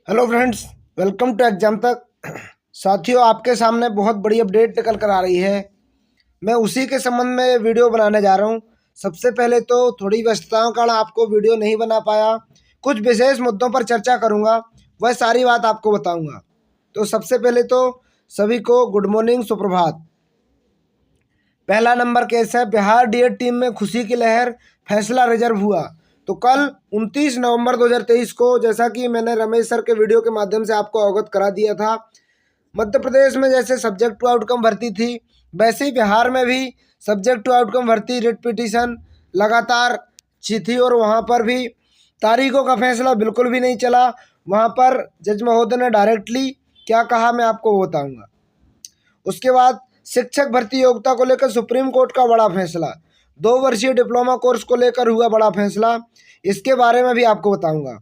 Hello friends, welcome to exam तक। साथियों, आपके सामने बहुत बड़ी अपडेट निकल कर आ रही है। मैं उसी के संबंध में वीडियो बनाने जा रहा हूं। सबसे पहले तो थोड़ी व्यस्तताओं के कारण आपको वीडियो नहीं बना पाया। कुछ विशेष मुद्दों पर चर्चा करूंगा, वह सारी बात आपको बताऊंगा। तो सबसे पहले तो सभी को गुड मॉर्निंग, सुप्रभात। पहला नंबर केस है, बिहार डीएड टीम में खुशी की लहर, फैसला रिजर्व हुआ। तो कल 29 नवंबर 2023 को, जैसा कि मैंने रमेश सर के वीडियो के माध्यम से आपको अवगत करा दिया था, मध्य प्रदेश में जैसे सब्जेक्ट टू आउटकम भर्ती थी, वैसे ही बिहार में भी सब्जेक्ट टू आउटकम भर्ती रिट पिटीशन लगातार थी और वहाँ पर भी तारीखों का फैसला बिल्कुल भी नहीं चला। वहाँ पर जज महोदय ने डायरेक्टली क्या कहा, मैं आपको बताऊँगा। उसके बाद शिक्षक भर्ती योग्यता को लेकर सुप्रीम कोर्ट का बड़ा फैसला, 2 वर्षीय डिप्लोमा कोर्स को लेकर हुआ बड़ा फैसला, इसके बारे में भी आपको बताऊंगा।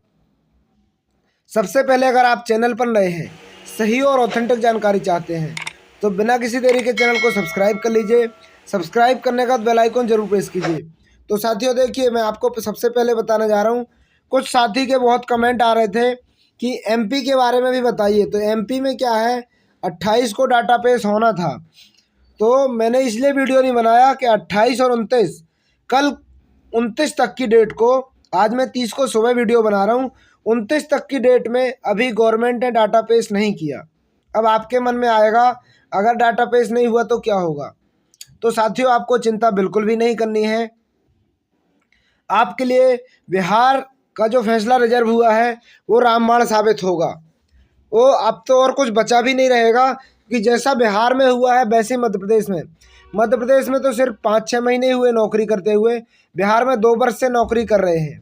सबसे पहले, अगर आप चैनल पर नए हैं, सही और ऑथेंटिक जानकारी चाहते हैं, तो बिना किसी देरी के चैनल को सब्सक्राइब कर लीजिए। सब्सक्राइब करने का बेल आइकन जरूर प्रेस कीजिए। तो साथियों देखिए, मैं आपको सबसे पहले बताने जा रहा हूँ। कुछ साथी के बहुत कमेंट आ रहे थे कि एमपी के बारे में भी बताइए। तो एमपी में क्या है, 28 को डाटा पेश होना था, तो मैंने इसलिए वीडियो नहीं बनाया कि 28 और 29, कल 29 तक की डेट को, आज मैं 30 को सुबह वीडियो बना रहा हूँ, 29 तक की डेट में अभी गवर्नमेंट ने डाटा पेश नहीं किया। अब आपके मन में आएगा, अगर डाटा पेश नहीं हुआ तो क्या होगा। तो साथियों, आपको चिंता बिल्कुल भी नहीं करनी है। आपके लिए बिहार का जो फैसला रिजर्व हुआ है वो रामबाण साबित होगा। वो अब तो और कुछ बचा भी नहीं रहेगा कि जैसा बिहार में हुआ है वैसे मध्य प्रदेश में तो सिर्फ 5-6 महीने हुए नौकरी करते हुए, बिहार में 2 वर्ष से नौकरी कर रहे हैं।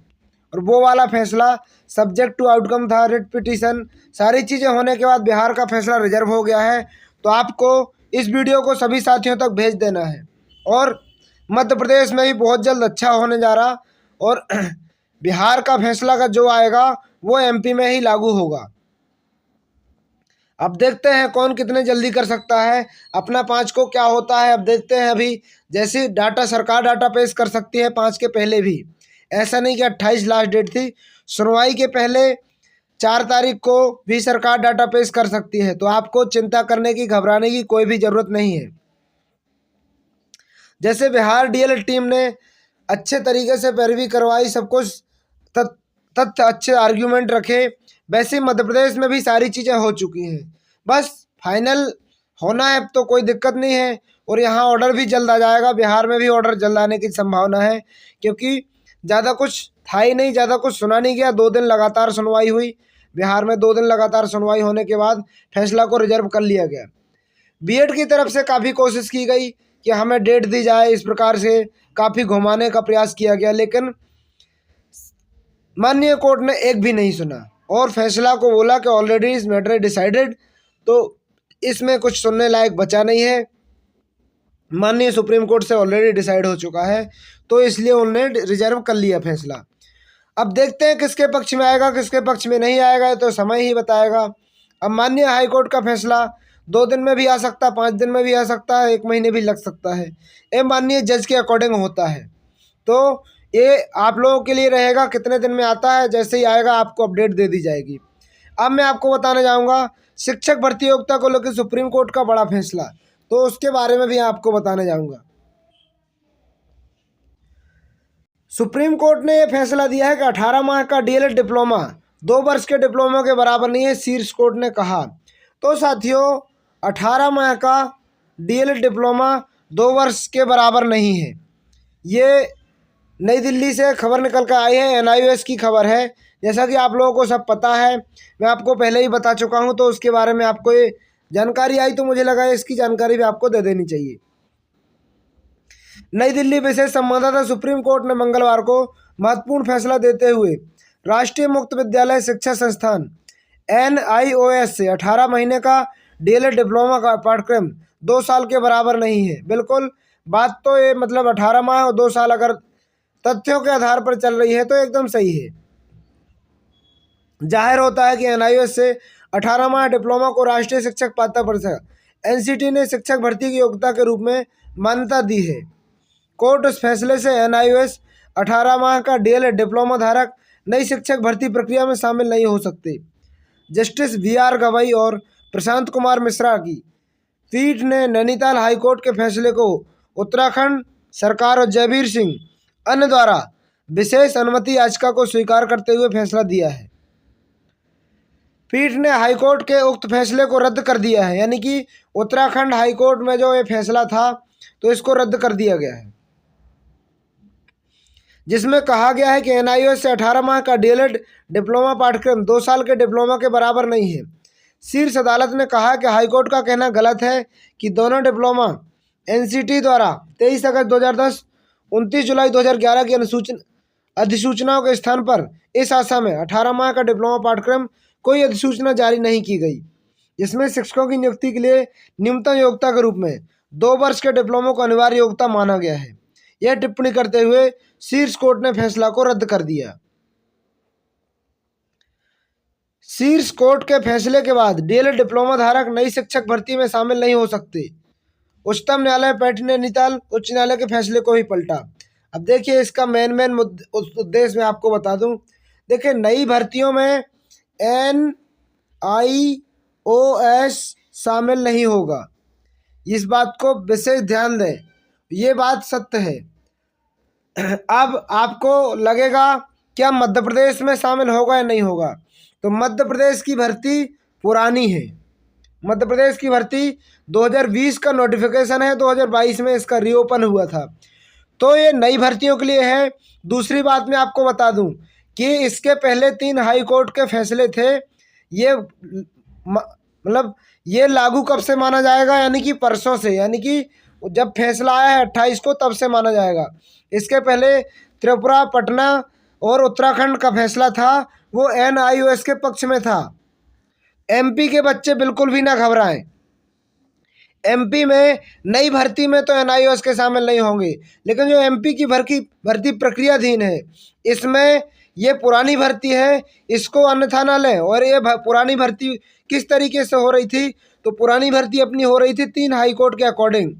और वो वाला फैसला सब्जेक्ट टू आउटकम था, रिट पिटीशन, सारी चीज़ें होने के बाद बिहार का फैसला रिजर्व हो गया है। तो आपको इस वीडियो को सभी साथियों तक भेज देना है। और मध्य प्रदेश में भी बहुत जल्द अच्छा होने जा रहा, और बिहार का फैसला का जो आएगा वो एमपी में ही लागू होगा। अब देखते हैं कौन कितने जल्दी कर सकता है। अपना 5 को क्या होता है अब देखते हैं। अभी जैसे सरकार डाटा पेश कर सकती है 5 के पहले भी, ऐसा नहीं कि 28 लास्ट डेट थी। सुनवाई के पहले 4 तारीख को भी सरकार डाटा पेश कर सकती है। तो आपको चिंता करने की, घबराने की कोई भी ज़रूरत नहीं है। जैसे बिहार डीएलएड टीम ने अच्छे तरीके से पैरवी करवाई, सब कुछ तथ्य अच्छे आर्ग्यूमेंट रखे, वैसे ही मध्य प्रदेश में भी सारी चीज़ें हो चुकी हैं। बस फाइनल होना है, तो कोई दिक्कत नहीं है। और यहाँ ऑर्डर भी जल्द आ जाएगा, बिहार में भी ऑर्डर जल्द आने की संभावना है, क्योंकि ज़्यादा कुछ था ही नहीं, ज़्यादा कुछ सुना नहीं गया। 2 दिन लगातार सुनवाई हुई बिहार में, 2 दिन लगातार सुनवाई होने के बाद फैसला को रिजर्व कर लिया गया। बीएड की तरफ से काफ़ी कोशिश की गई कि हमें डेट दी जाए, इस प्रकार से काफ़ी घुमाने का प्रयास किया गया, लेकिन माननीय कोर्ट ने एक भी नहीं सुना और फैसला को बोला कि ऑलरेडी इज मैटर डिसाइडेड। तो इसमें कुछ सुनने लायक बचा नहीं है, माननीय सुप्रीम कोर्ट से ऑलरेडी डिसाइड हो चुका है, तो इसलिए उन्होंने रिजर्व कर लिया फैसला। अब देखते हैं किसके पक्ष में आएगा, किसके पक्ष में नहीं आएगा, तो समय ही बताएगा। अब माननीय हाईकोर्ट का फैसला 2 दिन में भी आ सकता है, 5 दिन में भी आ सकता है, 1 महीने भी लग सकता है। ये माननीय जज के अकॉर्डिंग होता है। तो ये आप लोगों के लिए रहेगा कितने दिन में आता है, जैसे ही आएगा आपको अपडेट दे दी जाएगी। अब मैं आपको बताने जाऊंगा शिक्षक भर्ती योग्यता को लेकर सुप्रीम कोर्ट का बड़ा फैसला, तो उसके बारे में भी आपको बताने जाऊंगा। सुप्रीम कोर्ट ने यह फैसला दिया है कि 18 माह का डीएलएड डिप्लोमा 2 वर्ष के डिप्लोमा के बराबर नहीं है, शीर्ष कोर्ट ने कहा। तो साथियों, 18 माह का डीएलएड डिप्लोमा 2 वर्ष के बराबर नहीं है। ये नई दिल्ली से खबर निकल कर आई है, एनआईओएस की खबर है। जैसा कि आप लोगों को सब पता है, मैं आपको पहले ही बता चुका हूं, तो उसके बारे में आपको ये जानकारी आई, तो मुझे लगा इसकी जानकारी भी आपको दे देनी चाहिए। नई दिल्ली विशेष संवाददाता, सुप्रीम कोर्ट ने मंगलवार को महत्वपूर्ण फैसला देते हुए राष्ट्रीय मुक्त विद्यालय शिक्षा संस्थान एनआईओएस से 18 महीने का डीएलएड डिप्लोमा का पाठ्यक्रम 2 साल के बराबर नहीं है। बिल्कुल बात तो ये, मतलब 18 माह और 2 साल अगर तथ्यों के आधार पर चल रही है तो एकदम सही है। जाहिर होता है कि एनआईओएस से 18 माह डिप्लोमा को राष्ट्रीय शिक्षक पात्रता परीक्षा एनसीटी ने शिक्षक भर्ती की योग्यता के रूप में मान्यता दी है। कोर्ट उस फैसले से एनआईओएस 18 माह का डीएलएड डिप्लोमा धारक नई शिक्षक भर्ती प्रक्रिया में शामिल नहीं हो सकते। जस्टिस VR गवई और प्रशांत कुमार मिश्रा की पीठ ने नैनीताल हाईकोर्ट के फैसले को उत्तराखंड सरकार और जयवीर सिंह अन्य द्वारा विशेष अनुमति याचिका को स्वीकार करते हुए फैसला दिया है। पीठ ने हाईकोर्ट के उक्त फैसले को रद्द कर दिया है, यानी कि उत्तराखंड हाईकोर्ट में जो ये फैसला था तो इसको रद्द कर दिया गया है, जिसमें कहा गया है कि NIOS से 18 माह का DLED डिप्लोमा पाठ्यक्रम 2 साल के डिप्लोमा के बराबर नहीं है। शीर्ष अदालत ने कहा कि हाईकोर्ट का कहना गलत है कि दोनों डिप्लोमा NCT द्वारा 23 अगस्त 2010, 29 जुलाई 2011 की अधिसूचनाओं के स्थान पर इस आशा में 18 माह का डिप्लोमा पाठ्यक्रम कोई अधिसूचना जारी नहीं की गई, जिसमें शिक्षकों की नियुक्ति के लिए न्यूनतम योग्यता के रूप में 2 वर्ष के डिप्लोमा को अनिवार्य योग्यता माना गया है। यह टिप्पणी करते हुए शीर्ष कोर्ट ने फैसला को रद्द कर दिया। शीर्ष कोर्ट के फैसले के बाद DLED डिप्लोमा धारक नई शिक्षक भर्ती में शामिल नहीं हो सकते। उच्चतम न्यायालय पीठ ने नैनीताल उच्च न्यायालय के फैसले को ही पलटा। अब देखिए इसका मेन उद्देश्य मैं आपको बता दूं। देखिए नई भर्तियों में NIOS शामिल नहीं होगा, इस बात को विशेष ध्यान दें, ये बात सत्य है। अब आपको लगेगा क्या मध्य प्रदेश में शामिल होगा या नहीं होगा, तो मध्य प्रदेश की भर्ती पुरानी है। मध्य प्रदेश की भर्ती 2020 का नोटिफिकेशन है, 2022 में इसका रीओपन हुआ था, तो ये नई भर्तियों के लिए है। दूसरी बात मैं आपको बता दूं कि इसके पहले 3 हाई कोर्ट के फैसले थे, ये मतलब ये लागू कब से माना जाएगा, यानी कि परसों से, यानी कि जब फैसला आया है 28 को तब से माना जाएगा। इसके पहले त्रिपुरा, पटना और उत्तराखंड का फैसला था वो NIOS के पक्ष में था। MP के बच्चे बिल्कुल भी ना घबराएं, MP में नई भर्ती में तो NIOS के शामिल नहीं होंगे, लेकिन जो MP की भर्ती प्रक्रियाधीन है इसमें ये पुरानी भर्ती है, इसको अन्यथा न लें। और ये पुरानी भर्ती किस तरीके से हो रही थी, तो पुरानी भर्ती अपनी हो रही थी 3 हाई कोर्ट के according,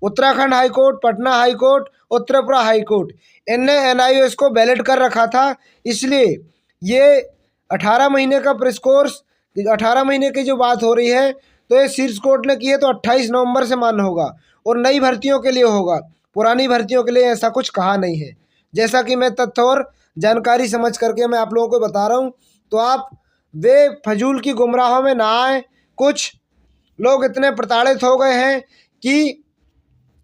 Uttarakhand high court, Patna high court और त्रिपुरा हाई कोर्ट। इनने NIOS को वैलिड कर रखा था, इसलिए ये 18 महीने का प्रेस कोर्स, 18 महीने की जो बात हो रही है तो ये शीर्ष कोर्ट ने की है, तो 28 नवंबर से मान्य होगा और नई भर्तियों के लिए होगा, पुरानी भर्तियों के लिए ऐसा कुछ कहा नहीं है। जैसा कि मैं तथ्य और जानकारी समझ करके मैं आप लोगों को बता रहा हूँ, तो आप वे फजूल की गुमराहों में ना आए। कुछ लोग इतने प्रताड़ित हो गए हैं कि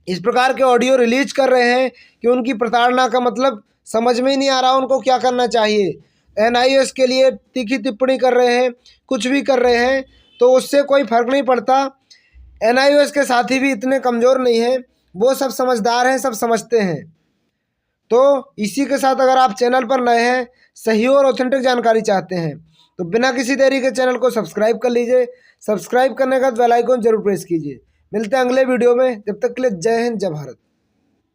इस प्रकार के ऑडियो रिलीज कर रहे हैं कि उनकी प्रताड़ना का मतलब समझ में ही नहीं आ रहा उनको क्या करना चाहिए। NIOS के लिए तीखी टिप्पणी कर रहे हैं, कुछ भी कर रहे हैं, तो उससे कोई फर्क नहीं पड़ता। NIOS के साथी भी इतने कमज़ोर नहीं हैं, वो सब समझदार हैं, सब समझते हैं। तो इसी के साथ अगर आप चैनल पर नए हैं, सही और ऑथेंटिक जानकारी चाहते हैं, तो बिना किसी देरी के चैनल को सब्सक्राइब कर लीजिए। सब्सक्राइब करने के बाद बेल आइकन जरूर प्रेस कीजिए। मिलते हैं अगले वीडियो में, जब तक के लिए जय हिंद, जय भारत।